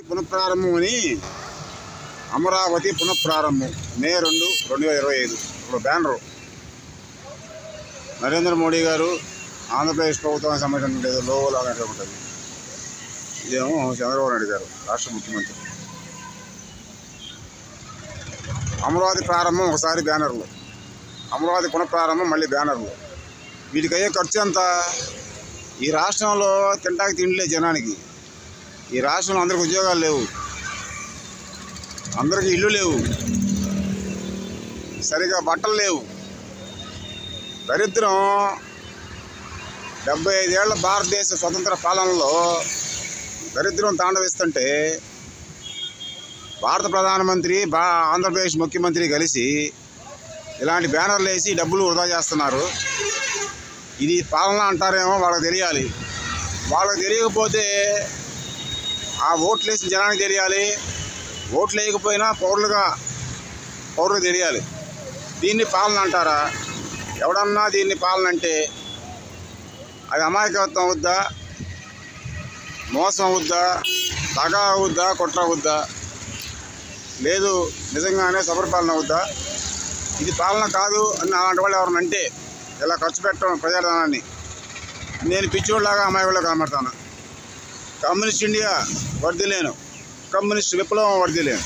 పునఃప్రారంభం అని అమరావతి పునఃప్రారంభం మే 2, 2025 ఇప్పుడు బ్యానరు నరేంద్ర మోడీ గారు ఆంధ్రప్రదేశ్ ప్రభుత్వానికి సంబంధించిన లోగోలు అలాంటి ఉంటుంది. ఇదేమో చంద్రబాబు నాయుడు గారు రాష్ట్ర ముఖ్యమంత్రి. అమరావతి ప్రారంభం ఒకసారి బ్యానర్లు, అమరావతి పునఃప్రారంభం మళ్ళీ బ్యానర్లు. వీటికి అయ్యే ఖర్చు ఎంత? ఈ రాష్ట్రంలో తింటానికి తిండిలే జనానికి. ఈ రాష్ట్రంలో అందరికి ఉద్యోగాలు లేవు, అందరికి ఇల్లు లేవు, సరిగా బట్టలు లేవు. దరిద్రం 75 ఏళ్ల భారతదేశ స్వతంత్ర పాలనలో దరిద్రం తాండవిస్తుంటే భారత ప్రధానమంత్రి ఆంధ్రప్రదేశ్ ముఖ్యమంత్రి కలిసి ఇలాంటి బ్యానర్లు వేసి డబ్బులు వృధా చేస్తున్నారు. ఇది పాలన అంటారేమో వాళ్ళకి తెలియాలి. వాళ్ళకి తెలియకపోతే ఆ ఓట్లు వేసిన జనానికి తెలియాలి, ఓట్లు వేయకపోయినా పౌరులకు తెలియాలి. దీన్ని పాలన అంటారా? ఎవడన్నా దీన్ని పాలన అంటే అది అమాయకత్వం అవుద్దా, మోసం అవుద్దా, దగా అవుద్దా, కుట్ర అవుద్దా? లేదు నిజంగానే సబర్పాలన అవుద్దా? ఇది పాలన కాదు అని అలాంటి వాళ్ళు ఎవరైనా అంటే ఇలా ఖర్చు పెట్టడం ప్రజాధనాన్ని నేను పిచ్చోళ్ళలాగా అమాయకుల్లో కనబడతాను. కమ్యూనిస్ట్ ఇండియా వర్ధిల్లేను, కమ్యూనిస్ట్ విప్లవం వర్ధిల్లేను.